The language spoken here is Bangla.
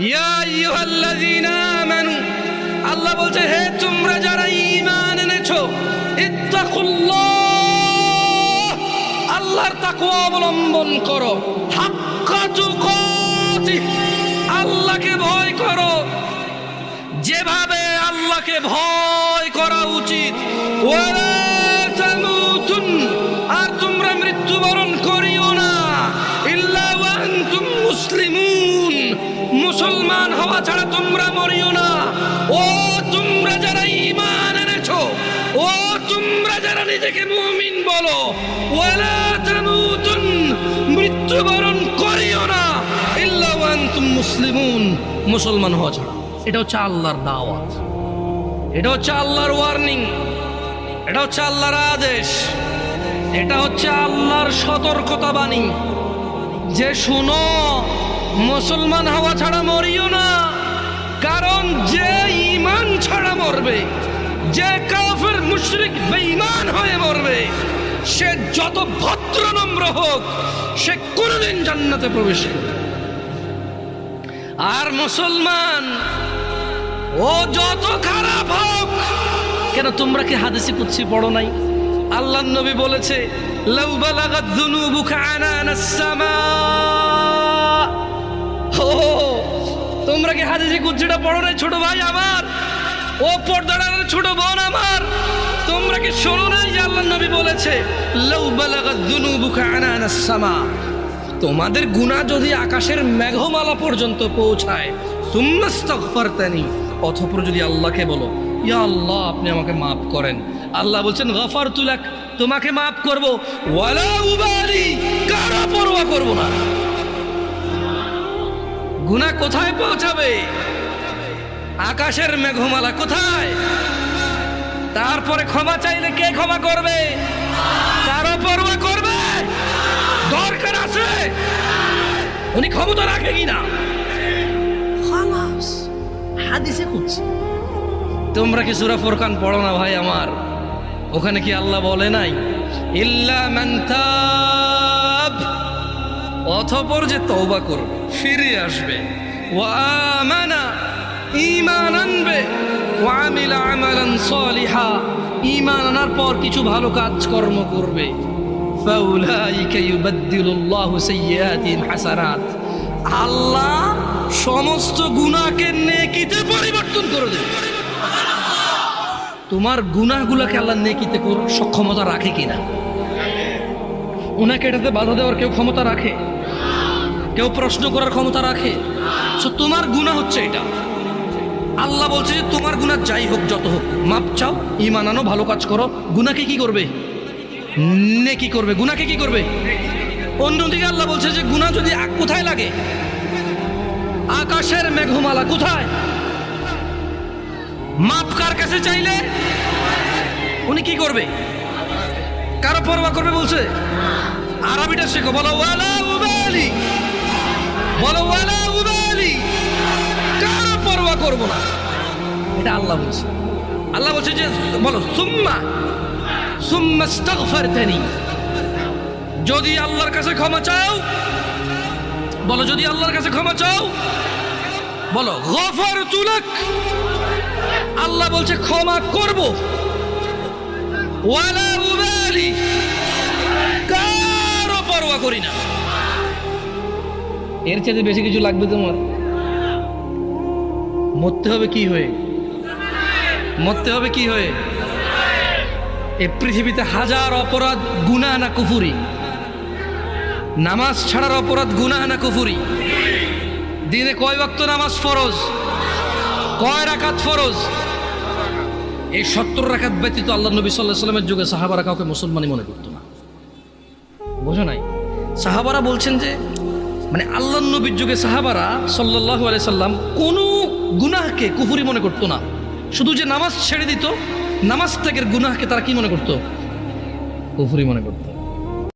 ইয়া আইয়ুহাল্লাযীনা আমানু, আল্লাহ বলছে হে তোমরা যারা ঈমান এনেছো, ইত্তাকুল্লাহ, আল্লাহর তাকওয়া অবলম্বন করো, হাক্কা তুকাতিহ, আল্লাহকে ভয় করো যেভাবে আল্লাহকে ভয় করা উচিত। ওয়ালা তামুতুন, আর তোমরা মৃত্যুবরণ করিও না, ইল্লা ওয়া আনতুম মুসলিমুন, মুসলমান হওয়া ছাড়া তোমরা মরিও না। ও তোমরা যারা ঈমান এনেছো, ও তোমরা যারা নিজেকে মুমিন বলো, ওয়ালা তামুতুন, মৃত্যুবরণ করিও না, ইল্লা ওয়া আনতুম মুসলিমুন, মুসলমান হওয়া ছাড়া। এটা হচ্ছে আল্লাহর দাওয়াত, এটা হচ্ছে আল্লাহর ওয়ার্নিং, এটা হচ্ছে আল্লাহর আদেশ, এটা হচ্ছে আল্লাহর সতর্কতা বাণী যে শুনো, মুসলমান হওয়া ছাড়া মরিও না। কারণ যে ঈমান ছাড়া মরবে, যে কাফের মুশরিক বেঈমান হয়ে মরবে, সে যত ভদ্র নম্র হোক, সে কোনোদিন জান্নাতে প্রবেশ করবে। আর মুসলমান ও যত খারাপ হোক কেন, তোমরা কি হাদিসে কুদসি পড়ো নাই? আল্লাহর নবী বলেছে, লাউ বালাগাত যুনুবুকা আনানাস সামা। ও তোমরা কি হাদিসে কুদসিটা পড়ো নাই ছোট ভাই আমার, ও পর্দার ছোট বোন আমার? তোমরা কি শোনো নাই যে আল্লাহর নবী বলেছে, লাউ বালাগাত যুনুবুকা আনানাস সামা, তোমাদের গুনাহ যদি আকাশের মেঘমালা পর্যন্ত পৌঁছায়, সুম্মাস্তাগফারতানি, অতঃপর যদি আল্লাহকে বলো, ইয়া আল্লাহ আপনি আমাকে মাফ করেন, আল্লাহ বলছেন গফারতু লাক, তোমাকে মাফ করব, ওয়ালা উবালি, কারো পরোয়া করব না। গুনাহ কোথায় পৌঁছাবে? আকাশের মেঘমালা কোথায়? তারপরে ক্ষমা চাইলে কে ক্ষমা করবে? কারো পরোয়া করবে? দরকার আছে উনি ক্ষমতা রাখে কিনা, খালাস হাদিসে কুদসি। তোমরা কি সূরা ফুরকান পড়ো না ভাই আমার? ওখানে কি আল্লাহ বলে নাই, ইল্লা মান তাব, অতঃপর যে তওবা করবে, ফিরে আসবে, ওয়া আমানা, ঈমান আনবে, ওয়া আমিলা আমালান সালিহা, ঈমান আনার পর কিছু ভালো কাজ কর্ম করবে, ফাউলাইকা ইউবাদদিলুল্লাহু সাইয়্যাতিহিম হাসানাত, আল্লাহ সমস্ত গুনাহকে নেকিতে পরিবর্তন করে দেবে। তোমার গুনাহগুলোকে আল্লাহ নেকিতে সক্ষমতা রাখে কিনা? ওনাকে এটাতে বাধা দেওয়ার কেউ ক্ষমতা রাখে? কেউ প্রশ্ন করার ক্ষমতা রাখে? তোমার গুনাহ হচ্ছে এটা, আল্লাহ বলছে যে তোমার গুনাহ যাই হোক যত হোক, মাপ চাও, ঈমান আনো, ভালো কাজ করো, গুনাহকে কি করবে? নেকি করবে। গুনাহকে কি করবে? অন্যদিকে আল্লাহ বলছে যে গুনাহ যদি কোথায় লাগে? আকাশের মেঘমালা কোথায়? মাপ কার কাছে চাইলে উনি কি করবে? কারো পরোয়া করবে বলছে? আরবিটা শেখো, বলো ওয়ালা উবালি, বলো ওয়ালা উবালি, কারো পরোয়া করব না, এটা আল্লাহ বলছে। আল্লাহ বলছে যে বলো সুম্মাস্তাগফারতানি, যদি আল্লাহর কাছে ক্ষমা চাও, বলো যদি আল্লাহর কাছে ক্ষমা চাও, বলো গফারতু লাক, আল্লাহ বলছে ক্ষমা করব, ওয়ালা উবালি, কারো পরোয়া করি না। এর চেয়ে বেশি কিছু লাগবে তোমার? মরতে হবে কি হয়ে? মরতে হবে কি হয়ে? এই পৃথিবীতে হাজার অপরাধ, গুনাহ না কুফরি? নামাজ ছাড়ার অপরাধ গুনাহ না কুফরি? দিনে কয় ওয়াক্ত নামাজ ফরজ? কয় রাকাত ফরজ? এই 70 রাকাত ব্যতীত আল্লাহ নবী সাল্লাল্লাহু আলাইহি ওয়াসাল্লামের যুগে সাহাবারা কাউকে মুসলমানই মনে করতো না। বোঝো নাই? সাহাবারা বলছেন যে মানে আল্লাহ নবীর যুগে সাহাবারা সাল্লাল্লাহু আলাইহি সাল্লাম কোনো গুনাহকে কুফরি মনে করতো না, শুধু যে নামাজ ছেড়ে দিত, নামাজ ত্যাগের গুনাহকে তারা কি মনে করতো? কুফরি মনে করতো।